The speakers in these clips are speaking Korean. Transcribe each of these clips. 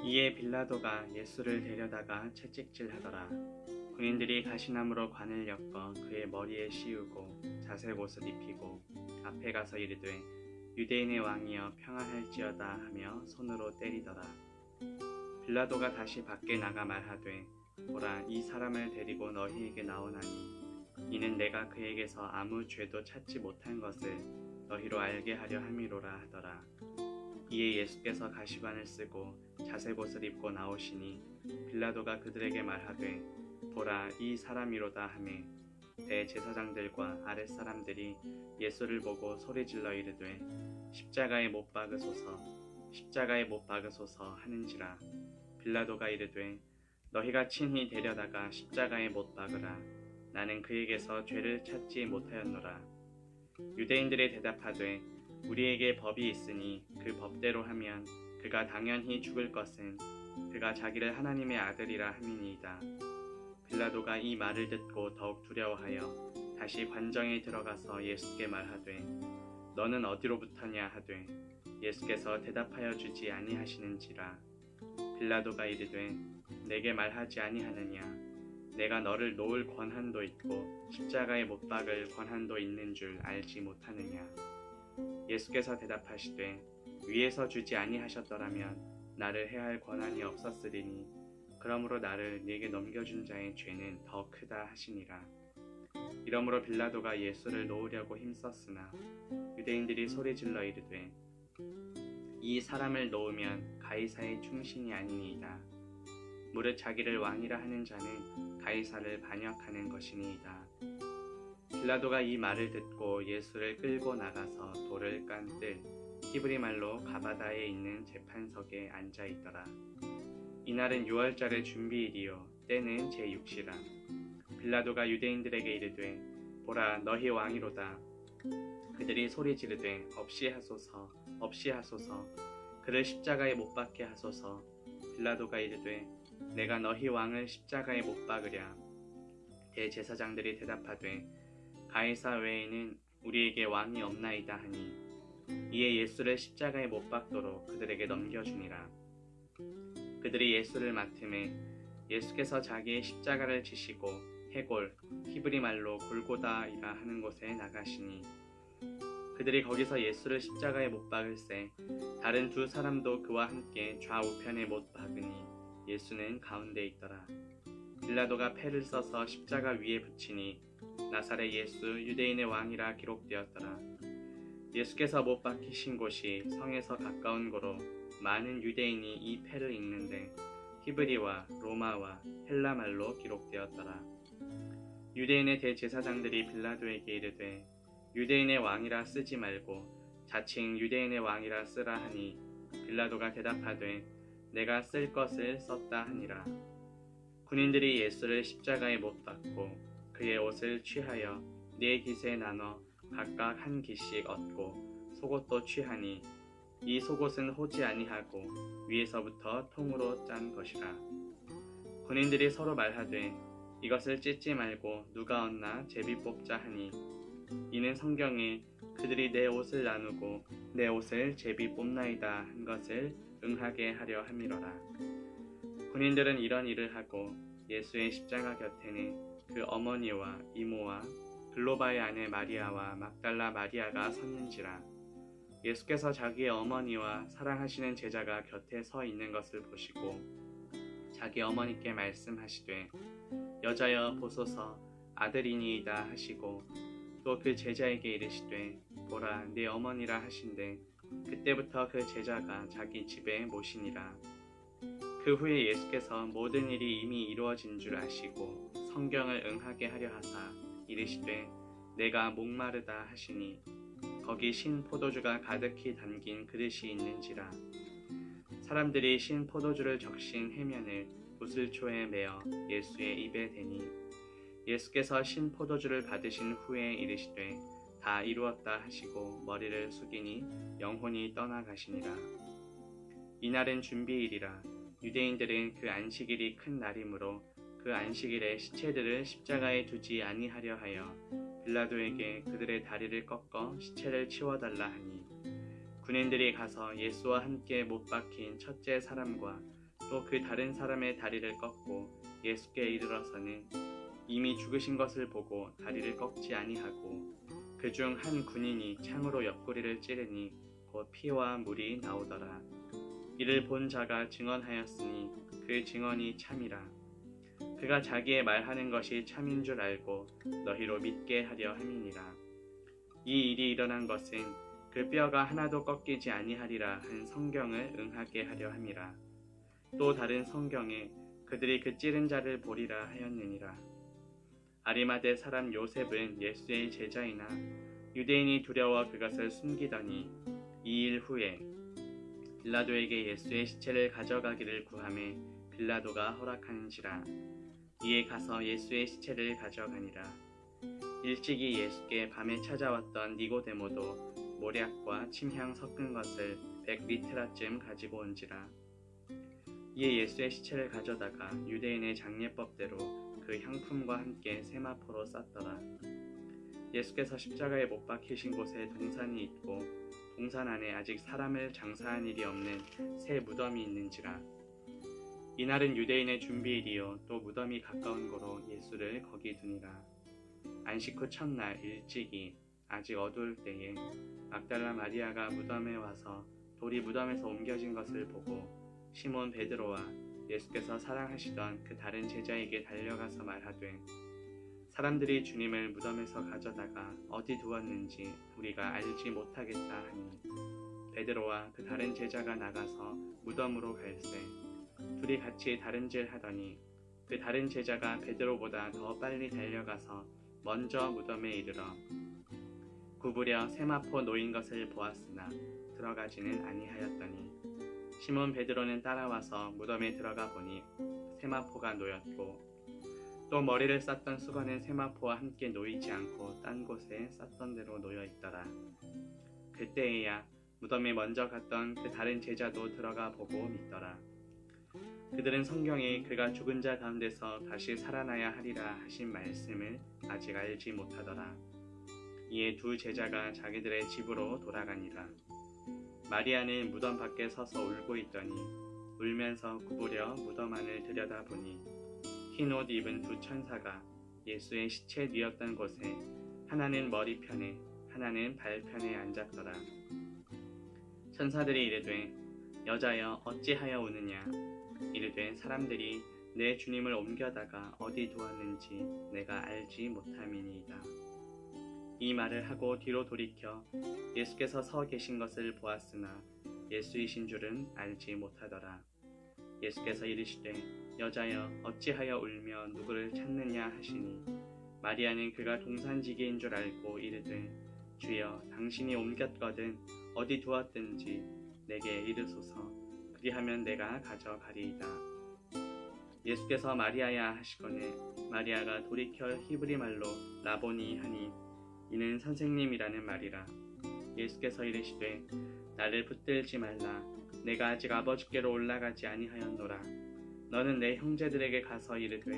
이에 빌라도가 예수를 데려다가 채찍질하더라. 군인들이 가시나무로 관을 엮어 그의 머리에 씌우고 자색 옷을 입히고 앞에 가서 이르되 유대인의 왕이여 평안할지어다 하며 손으로 때리더라. 빌라도가 다시 밖에 나가 말하되 보라, 이 사람을 데리고 너희에게 나오나니 이는 내가 그에게서 아무 죄도 찾지 못한 것을 너희로 알게 하려 함이로라 하더라. 이에 예수께서 가시관을 쓰고 자색 옷을 입고 나오시니 빌라도가 그들에게 말하되 보라, 이 사람이로다 하매 대제사장들과 아랫사람들이 예수를 보고 소리질러 이르되 십자가에 못 박으소서, 십자가에 못 박으소서 하는지라. 빌라도가 이르되 너희가 친히 데려다가 십자가에 못 박으라. 나는 그에게서 죄를 찾지 못하였노라. 유대인들이 대답하되 우리에게 법이 있으니 그 법대로 하면 그가 당연히 죽을 것은 그가 자기를 하나님의 아들이라 함이니이다. 빌라도가 이 말을 듣고 더욱 두려워하여 다시 관정에 들어가서 예수께 말하되 너는 어디로부터냐 하되 예수께서 대답하여 주지 아니하시는지라. 빌라도가 이르되 내게 말하지 아니하느냐? 내가 너를 놓을 권한도 있고 십자가에 못 박을 권한도 있는 줄 알지 못하느냐? 예수께서 대답하시되 위에서 주지 아니하셨더라면 나를 해할 권한이 없었으리니 그러므로 나를 네게 넘겨준 자의 죄는 더 크다 하시니라. 이러므로 빌라도가 예수를 놓으려고 힘썼으나 유대인들이 소리질러 이르되 이 사람을 놓으면 가이사의 충신이 아니니이다. 무릇 자기를 왕이라 하는 자는 가이사를 반역하는 것이니이다. 빌라도가 이 말을 듣고 예수를 끌고 나가서 돌을 깐 뜰 히브리 말로 가바다에 있는 재판석에 앉아 있더라. 이날은 유월절의 준비일이요 때는 제6시라. 빌라도가 유대인들에게 이르되 보라, 너희 왕이로다. 그들이 소리 지르되 없이 하소서, 없이 하소서, 그를 십자가에 못 박게 하소서. 빌라도가 이르되 내가 너희 왕을 십자가에 못 박으랴. 대제사장들이 대답하되 가이사 외에는 우리에게 왕이 없나이다 하니 이에 예수를 십자가에 못 박도록 그들에게 넘겨주니라. 그들이 예수를 맡음에 예수께서 자기의 십자가를 지시고 해골, 히브리 말로 골고다이라 하는 곳에 나가시니 그들이 거기서 예수를 십자가에 못 박을새 다른 두 사람도 그와 함께 좌우편에 못 박으니 예수는 가운데 있더라. 빌라도가 패를 써서 십자가 위에 붙이니 나사렛 예수 유대인의 왕이라 기록되었더라. 예수께서 못 박히신 곳이 성에서 가까운 고로 많은 유대인이 이 패를 읽는데 히브리와 로마와 헬라 말로 기록되었더라. 유대인의 대제사장들이 빌라도에게 이르되 유대인의 왕이라 쓰지 말고 자칭 유대인의 왕이라 쓰라 하니 빌라도가 대답하되 내가 쓸 것을 썼다 하니라. 군인들이 예수를 십자가에 못 박고 그의 옷을 취하여 네 깃에 나눠 각각 한 깃씩 얻고 속옷도 취하니 이 속옷은 호지 아니하고 위에서부터 통으로 짠 것이라. 군인들이 서로 말하되 이것을 찢지 말고 누가 얻나 제비 뽑자 하니 이는 성경에 그들이 내 옷을 나누고 내 옷을 제비 뽑나이다 한 것을 응하게 하려 함이로라. 군인들은 이런 일을 하고 예수의 십자가 곁에는 그 어머니와 이모와 글로바의 아내 마리아와 막달라 마리아가 섰는지라. 예수께서 자기의 어머니와 사랑하시는 제자가 곁에 서 있는 것을 보시고 자기 어머니께 말씀하시되 여자여 보소서 아들이니이다 하시고 또 그 제자에게 이르시되 보라, 네 어머니라 하신대 그때부터 그 제자가 자기 집에 모시니라. 그 후에 예수께서 모든 일이 이미 이루어진 줄 아시고 성경을 응하게 하려 하사 이르시되 내가 목마르다 하시니 거기 신 포도주가 가득히 담긴 그릇이 있는지라. 사람들이 신 포도주를 적신 해면을 구슬초에 매어 예수의 입에 대니 예수께서 신 포도주를 받으신 후에 이르시되 다 이루었다 하시고 머리를 숙이니 영혼이 떠나가시니라. 이날은 준비일이라. 유대인들은 그 안식일이 큰 날이므로 그 안식일에 시체들을 십자가에 두지 아니하려 하여 빌라도에게 그들의 다리를 꺾어 시체를 치워달라 하니 군인들이 가서 예수와 함께 못 박힌 첫째 사람과 또 그 다른 사람의 다리를 꺾고 예수께 이르러서는 이미 죽으신 것을 보고 다리를 꺾지 아니하고 그 중 한 군인이 창으로 옆구리를 찌르니 곧 피와 물이 나오더라. 이를 본 자가 증언하였으니 그 증언이 참이라. 그가 자기의 말하는 것이 참인 줄 알고 너희로 믿게 하려 함이니라. 이 일이 일어난 것은 그 뼈가 하나도 꺾이지 아니하리라 한 성경을 응하게 하려 함이라. 또 다른 성경에 그들이 그 찌른 자를 보리라 하였느니라. 아리마대 사람 요셉은 예수의 제자이나 유대인이 두려워 그것을 숨기더니 2일 후에 빌라도에게 예수의 시체를 가져가기를 구하매 빌라도가 허락하는지라. 이에 가서 예수의 시체를 가져가니라. 일찍이 예수께 밤에 찾아왔던 니고데모도 모략과 침향 섞은 것을 100리트라쯤 가지고 온지라. 이에 예수의 시체를 가져다가 유대인의 장례법대로 그 향품과 함께 세마포로 쌌더라. 예수께서 십자가에 못 박히신 곳에 동산이 있고 동산 안에 아직 사람을 장사한 일이 없는 새 무덤이 있는지라. 이날은 유대인의 준비일이요 또 무덤이 가까운 거로 예수를 거기 두니라. 안식 후 첫날 일찍이 아직 어두울 때에 막달라 마리아가 무덤에 와서 돌이 무덤에서 옮겨진 것을 보고 시몬 베드로와 예수께서 사랑하시던 그 다른 제자에게 달려가서 말하되 사람들이 주님을 무덤에서 가져다가 어디 두었는지 우리가 알지 못하겠다 하니 베드로와 그 다른 제자가 나가서 무덤으로 갈새 둘이 같이 다른질 하더니 그 다른 제자가 베드로보다 더 빨리 달려가서 먼저 무덤에 이르러 구부려 세마포 놓인 것을 보았으나 들어가지는 아니하였더니 시몬 베드로는 따라와서 무덤에 들어가 보니 세마포가 놓였고 또 머리를 쌌던 수건은 세마포와 함께 놓이지 않고 딴 곳에 쌌던 대로 놓여 있더라. 그때에야 무덤에 먼저 갔던 그 다른 제자도 들어가 보고 믿더라. 그들은 성경에 그가 죽은 자 가운데서 다시 살아나야 하리라 하신 말씀을 아직 알지 못하더라. 이에 두 제자가 자기들의 집으로 돌아가니라. 마리아는 무덤 밖에 서서 울고 있더니 울면서 구부려 무덤 안을 들여다보니 흰 옷 입은 두 천사가 예수의 시체 뉘었던 곳에 하나는 머리편에 하나는 발편에 앉았더라. 천사들이 이르되 여자여 어찌하여 우느냐. 이르되 사람들이 내 주님을 옮겨다가 어디 두었는지 내가 알지 못함이니이다. 이 말을 하고 뒤로 돌이켜 예수께서 서 계신 것을 보았으나 예수이신 줄은 알지 못하더라. 예수께서 이르시되 여자여 어찌하여 울며 누구를 찾느냐 하시니 마리아는 그가 동산지기인 줄 알고 이르되 주여 당신이 옮겼거든 어디 두었든지 내게 이르소서 그리하면 내가 가져가리이다. 예수께서 마리아야 하시거늘 마리아가 돌이켜 히브리 말로 라보니 하니 이는 선생님이라는 말이라. 예수께서 이르시되 나를 붙들지 말라. 내가 아직 아버지께로 올라가지 아니하였노라. 너는 내 형제들에게 가서 이르되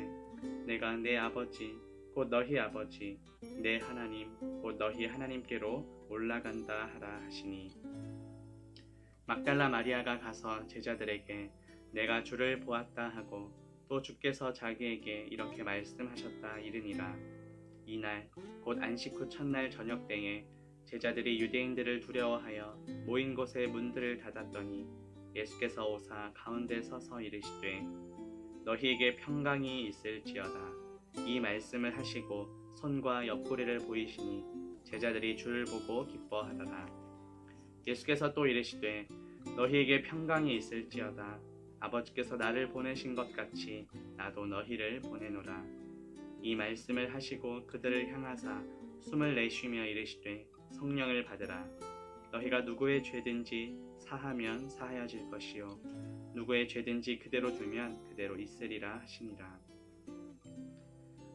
내가 내 아버지 곧 너희 아버지 내 하나님 곧 너희 하나님께로 올라간다 하라 하시니 막달라 마리아가 가서 제자들에게 내가 주를 보았다 하고 또 주께서 자기에게 이렇게 말씀하셨다 이르니라. 이날 곧 안식 후 첫날 저녁 때에 제자들이 유대인들을 두려워하여 모인 곳에 문들을 닫았더니 예수께서 오사 가운데 서서 이르시되 너희에게 평강이 있을지어다. 이 말씀을 하시고 손과 옆구리를 보이시니 제자들이 주를 보고 기뻐하더라. 예수께서 또 이르시되 너희에게 평강이 있을지어다. 아버지께서 나를 보내신 것 같이 나도 너희를 보내노라. 이 말씀을 하시고 그들을 향하사 숨을 내쉬며 이르시되 성령을 받으라. 너희가 누구의 죄든지 사하면 사하여질 것이요 누구의 죄든지 그대로 두면 그대로 있으리라 하시니라.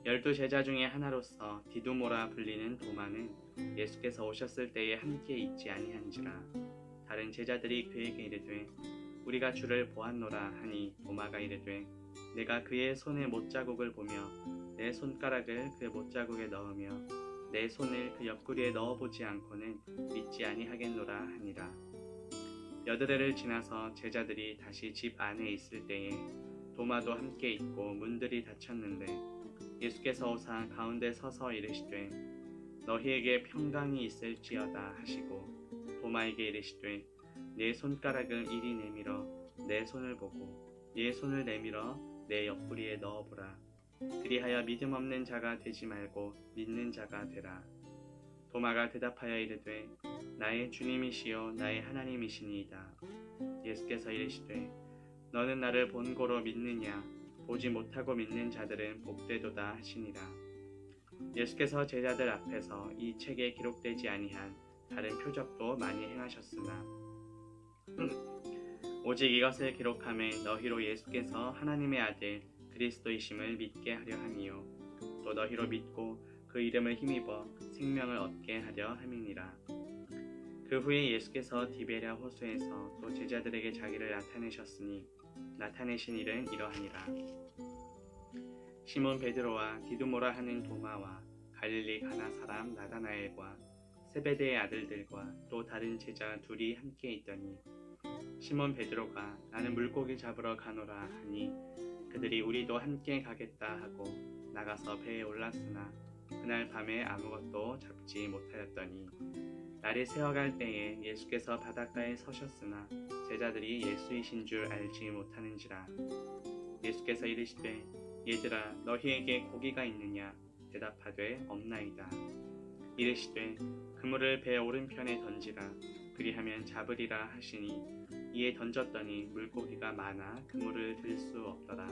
12 제자 중에 하나로서 디두모라 불리는 도마는 예수께서 오셨을 때에 함께 있지 아니한지라. 다른 제자들이 그에게 이르되 우리가 주를 보았노라 하니 도마가 이르되 내가 그의 손에 못자국을 보며 내 손가락을 그 못자국에 넣으며 내 손을 그 옆구리에 넣어보지 않고는 믿지 아니하겠노라 하니라. 여드레를 지나서 제자들이 다시 집 안에 있을 때에 도마도 함께 있고 문들이 닫혔는데 예수께서 오사 가운데 서서 이르시되 너희에게 평강이 있을지어다 하시고 도마에게 이르시되 내 손가락을 이리 내밀어 내 손을 보고 내 손을 내밀어 내 옆구리에 넣어보라. 그리하여 믿음 없는 자가 되지 말고 믿는 자가 되라. 도마가 대답하여 이르되 나의 주님이시요 나의 하나님이시니이다. 예수께서 이르시되 너는 나를 본고로 믿느냐? 보지 못하고 믿는 자들은 복되도다 하시니라. 예수께서 제자들 앞에서 이 책에 기록되지 아니한 다른 표적도 많이 행하셨으나 오직 이것을 기록함에 너희로 예수께서 하나님의 아들 그리스도이심을 믿게 하려 함이요 또 너희로 믿고 그 이름을 힘입어 생명을 얻게 하려 함이니라. 그 후에 예수께서 디베랴 호수에서 또 제자들에게 자기를 나타내셨으니 나타내신 일은 이러하니라. 시몬 베드로와 디두모라 하는 도마와 갈릴리 가나 사람 나다나엘과 세베대의 아들들과 또 다른 제자 둘이 함께 있더니 시몬 베드로가 나는 물고기 잡으러 가노라 하니 그들이 우리도 함께 가겠다 하고 나가서 배에 올랐으나 그날 밤에 아무것도 잡지 못하였더니 날이 새어갈 때에 예수께서 바닷가에 서셨으나 제자들이 예수이신 줄 알지 못하는지라. 예수께서 이르시되 얘들아 너희에게 고기가 있느냐? 대답하되 없나이다. 이르시되 그물을 배 오른편에 던지라. 그리하면 잡으리라 하시니 이에 던졌더니 물고기가 많아 그물을 들 수 없더라.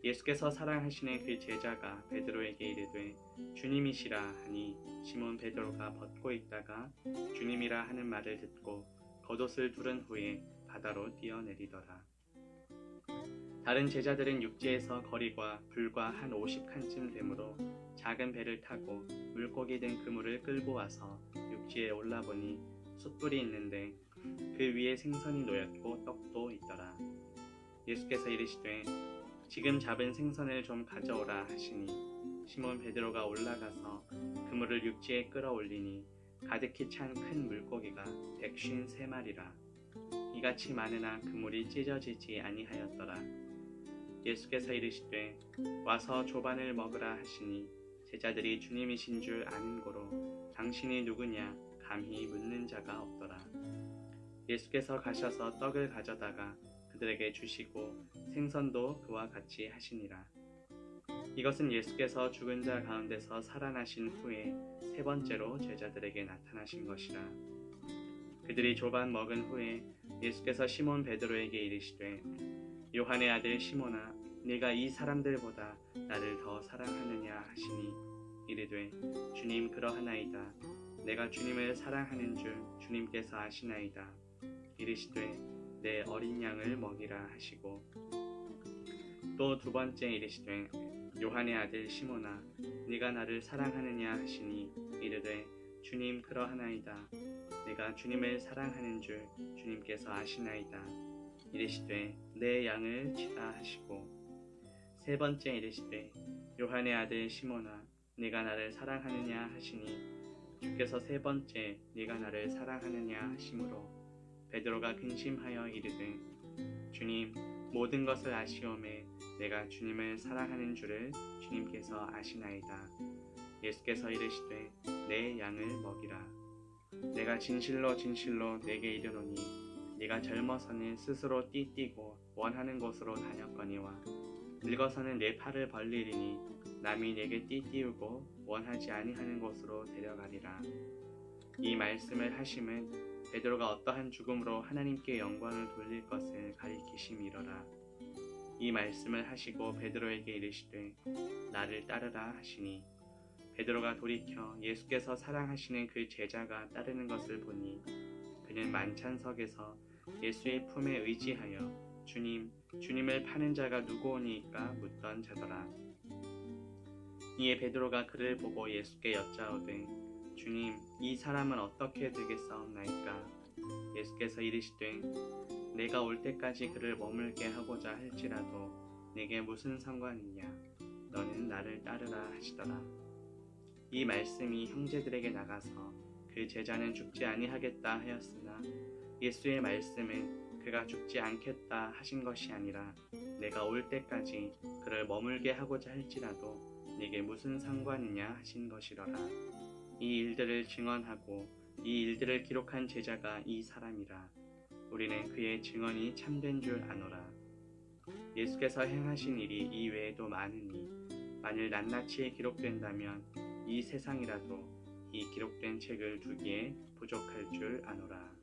예수께서 사랑하시는 그 제자가 베드로에게 이르되 주님이시라 하니 시몬 베드로가 벗고 있다가 주님이라 하는 말을 듣고 겉옷을 두른 후에 바다로 뛰어내리더라. 다른 제자들은 육지에서 거리가 불과 한 50칸쯤 되므로 작은 배를 타고 물고기 든 그물을 끌고 와서 육지에 올라보니 숯불이 있는데 그 위에 생선이 놓였고 떡도 있더라. 예수께서 이르시되 지금 잡은 생선을 좀 가져오라 하시니 시몬 베드로가 올라가서 그물을 육지에 끌어올리니 가득히 찬 큰 물고기가 153마리라. 이같이 많으나 그물이 찢어지지 아니하였더라. 예수께서 이르시되 와서 조반을 먹으라 하시니 제자들이 주님이신 줄 아는 고로 당신이 누구냐 감히 묻는 자가 없더라. 예수께서 가셔서 떡을 가져다가 그들에게 주시고 생선도 그와 같이 하시니라. 이것은 예수께서 죽은 자 가운데서 살아나신 후에 세 번째로 제자들에게 나타나신 것이라. 그들이 조반 먹은 후에 예수께서 시몬 베드로에게 이르시되 요한의 아들 시몬아 네가 이 사람들보다 나를 더 사랑하느냐 하시니 이르되 주님 그러하나이다. 내가 주님을 사랑하는 줄 주님께서 아시나이다. 이르시되 내 어린 양을 먹이라 하시고 또 두 번째 이르시되 요한의 아들 시몬아 네가 나를 사랑하느냐 하시니 이르되 주님 그러하나이다. 내가 주님을 사랑하는 줄 주님께서 아시나이다. 이르시되 내 양을 치라 하시고 세 번째 이르시되 요한의 아들 시몬아 네가 나를 사랑하느냐 하시니 주께서 세 번째 네가 나를 사랑하느냐 하심으로 베드로가 근심하여 이르되 주님 모든 것을 아시오매 내가 주님을 사랑하는 줄을 주님께서 아시나이다. 예수께서 이르시되 내 양을 먹이라. 내가 진실로 진실로 내게 이르노니 네가 젊어서는 스스로 띠띠고 원하는 곳으로 다녔거니와 늙어서는 내 팔을 벌리리니 남이 내게 띠띠우고 원하지 아니하는 곳으로 데려가리라. 이 말씀을 하심은 베드로가 어떠한 죽음으로 하나님께 영광을 돌릴 것을 가리키심이러라. 이 말씀을 하시고 베드로에게 이르시되 나를 따르라 하시니 베드로가 돌이켜 예수께서 사랑하시는 그 제자가 따르는 것을 보니 그는 만찬석에서 예수의 품에 의지하여 주님을 파는 자가 누구오니까 묻던 자더라. 이에 베드로가 그를 보고 예수께 여짜오되 주님 이 사람은 어떻게 되겠사옵나이까? 예수께서 이르시되 내가 올 때까지 그를 머물게 하고자 할지라도 내게 무슨 상관이냐? 너는 나를 따르라 하시더라. 이 말씀이 형제들에게 나가서 그 제자는 죽지 아니하겠다 하였으나 예수의 말씀은 그가 죽지 않겠다 하신 것이 아니라 내가 올 때까지 그를 머물게 하고자 할지라도 네게 무슨 상관이냐 하신 것이로라. 이 일들을 증언하고 이 일들을 기록한 제자가 이 사람이라. 우리는 그의 증언이 참된 줄 아노라. 예수께서 행하신 일이 이 외에도 많으니 만일 낱낱이 기록된다면 이 세상이라도 이 기록된 책을 두기에 부족할 줄 아노라.